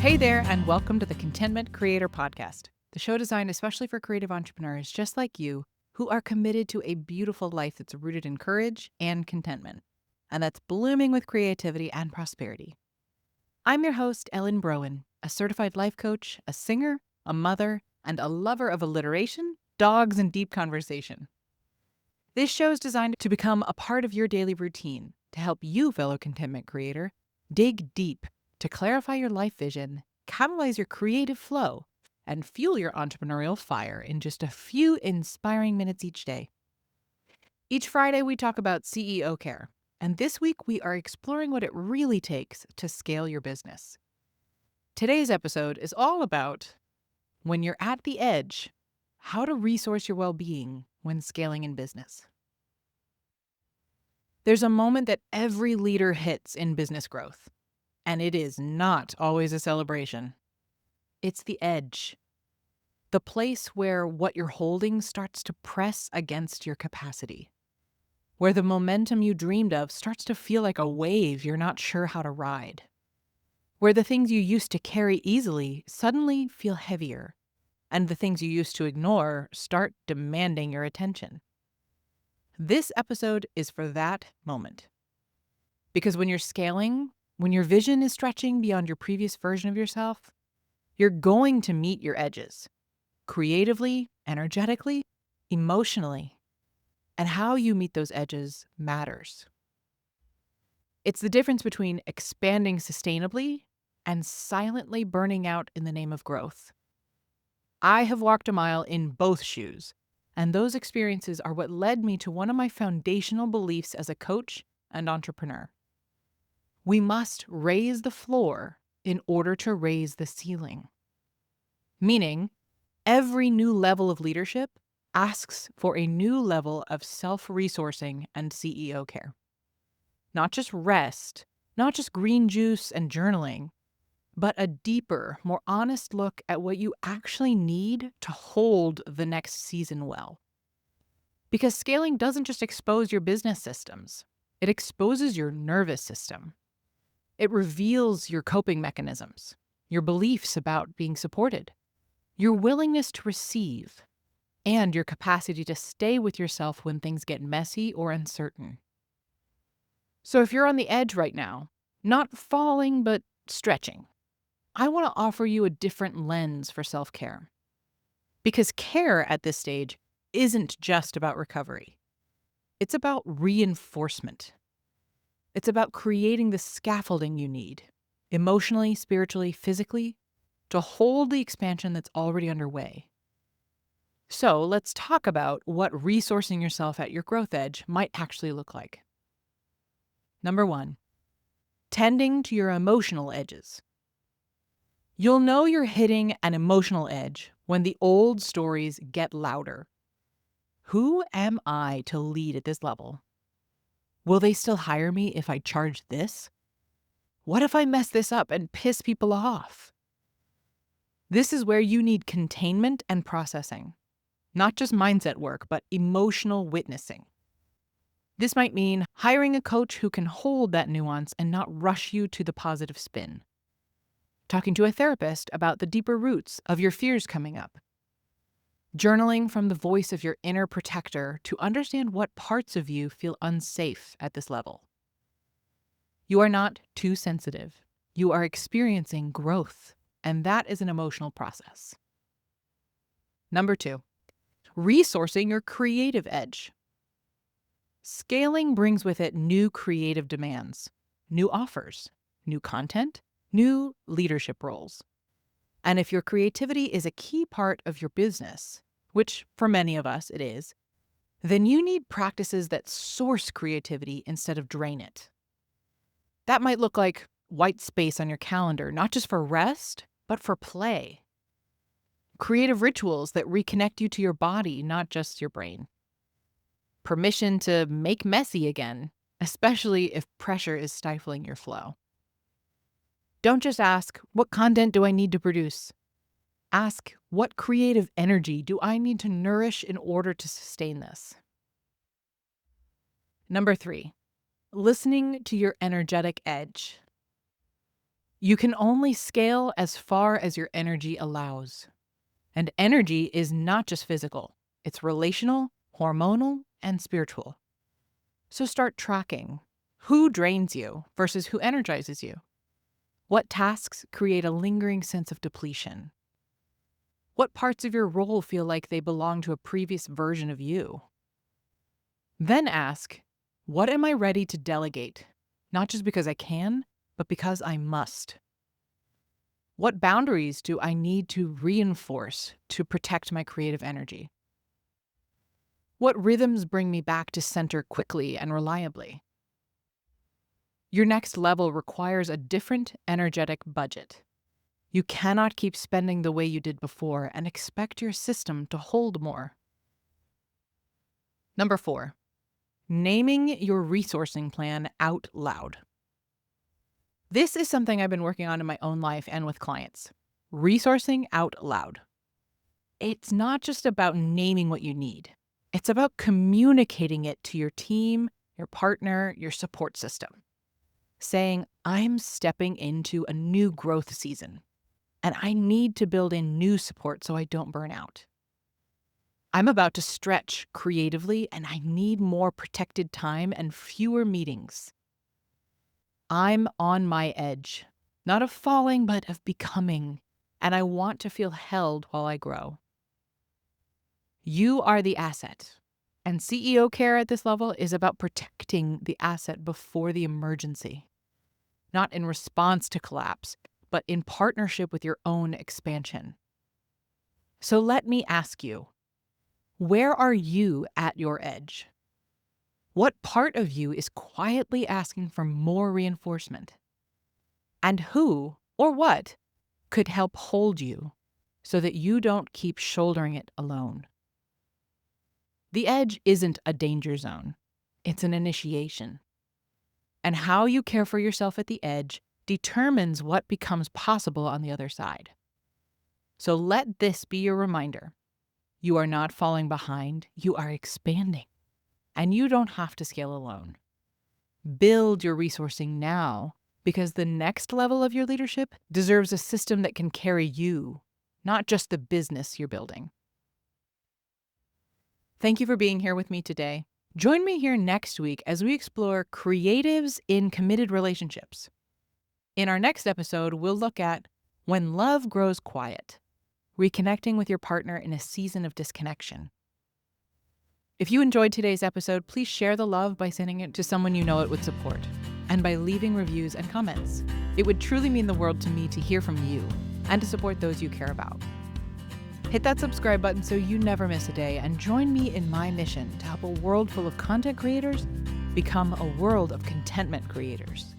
Hey there, and welcome to the Contentment Creator Podcast, the show designed especially for creative entrepreneurs just like you who are committed to a beautiful life that's rooted in courage and contentment, and that's blooming with creativity and prosperity. I'm your host, Ellen Broen, a certified life coach, a singer, a mother, and a lover of alliteration, dogs, and deep conversation. This show is designed to become a part of your daily routine to help you, fellow contentment creator, dig deep to clarify your life vision, catalyze your creative flow, and fuel your entrepreneurial fire in just a few inspiring minutes each day. Each Friday, we talk about CEO care, and this week we are exploring what it really takes to scale your business. Today's episode is all about when you're at the edge, how to resource your well-being when scaling in business. There's a moment that every leader hits in business growth. And it is not always a celebration. It's the edge. The place where what you're holding starts to press against your capacity. Where the momentum you dreamed of starts to feel like a wave you're not sure how to ride. Where the things you used to carry easily suddenly feel heavier. And the things you used to ignore start demanding your attention. This episode is for that moment. Because when you're scaling, when your vision is stretching beyond your previous version of yourself, you're going to meet your edges, creatively, energetically, emotionally, and how you meet those edges matters. It's the difference between expanding sustainably and silently burning out in the name of growth. I have walked a mile in both shoes, and those experiences are what led me to one of my foundational beliefs as a coach and entrepreneur. We must raise the floor in order to raise the ceiling. Meaning, every new level of leadership asks for a new level of self-resourcing and CEO care. Not just rest, not just green juice and journaling, but a deeper, more honest look at what you actually need to hold the next season well. Because scaling doesn't just expose your business systems, it exposes your nervous system. It reveals your coping mechanisms, your beliefs about being supported, your willingness to receive, and your capacity to stay with yourself when things get messy or uncertain. So if you're on the edge right now, not falling but stretching, I want to offer you a different lens for self-care. Because care at this stage isn't just about recovery. It's about reinforcement. It's about creating the scaffolding you need, emotionally, spiritually, physically, to hold the expansion that's already underway. So let's talk about what resourcing yourself at your growth edge might actually look like. Number 1, tending to your emotional edges. You'll know you're hitting an emotional edge when the old stories get louder. Who am I to lead at this level? Will they still hire me if I charge this? What if I mess this up and piss people off? This is where you need containment and processing. Not just mindset work, but emotional witnessing. This might mean hiring a coach who can hold that nuance and not rush you to the positive spin. Talking to a therapist about the deeper roots of your fears coming up. Journaling from the voice of your inner protector to understand what parts of you feel unsafe at this level. You are not too sensitive. You are experiencing growth, and that is an emotional process. Number 2, resourcing your creative edge. Scaling brings with it new creative demands, new offers, new content, new leadership roles. And if your creativity is a key part of your business, which for many of us it is, then you need practices that source creativity instead of drain it. That might look like white space on your calendar, not just for rest, but for play. Creative rituals that reconnect you to your body, not just your brain. Permission to make messy again, especially if pressure is stifling your flow. Don't just ask, what content do I need to produce? Ask, what creative energy do I need to nourish in order to sustain this? Number 3, listening to your energetic edge. You can only scale as far as your energy allows. And energy is not just physical, it's relational, hormonal, and spiritual. So start tracking who drains you versus who energizes you. What tasks create a lingering sense of depletion? What parts of your role feel like they belong to a previous version of you? Then ask, what am I ready to delegate? Not just because I can, but because I must. What boundaries do I need to reinforce to protect my creative energy? What rhythms bring me back to center quickly and reliably? Your next level requires a different energetic budget. You cannot keep spending the way you did before and expect your system to hold more. Number 4, naming your resourcing plan out loud. This is something I've been working on in my own life and with clients. Resourcing out loud. It's not just about naming what you need. It's about communicating it to your team, your partner, your support system. Saying, I'm stepping into a new growth season, and I need to build in new support so I don't burn out. I'm about to stretch creatively, and I need more protected time and fewer meetings. I'm on my edge, not of falling, but of becoming, and I want to feel held while I grow. You are the asset, and CEO care at this level is about protecting the asset before the emergency, not in response to collapse, but in partnership with your own expansion. So let me ask you, where are you at your edge? What part of you is quietly asking for more reinforcement? And who or what could help hold you so that you don't keep shouldering it alone? The edge isn't a danger zone. It's an initiation. And how you care for yourself at the edge determines what becomes possible on the other side. So let this be your reminder. You are not falling behind, you are expanding. And you don't have to scale alone. Build your resourcing now, because the next level of your leadership deserves a system that can carry you, not just the business you're building. Thank you for being here with me today. Join me here next week as we explore creatives in committed relationships. In our next episode, we'll look at when love grows quiet, reconnecting with your partner in a season of disconnection. If you enjoyed today's episode, please share the love by sending it to someone you know it would support, and by leaving reviews and comments. It would truly mean the world to me to hear from you and to support those you care about. Hit that subscribe button so you never miss a day, and join me in my mission to help a world full of content creators become a world of contentment creators.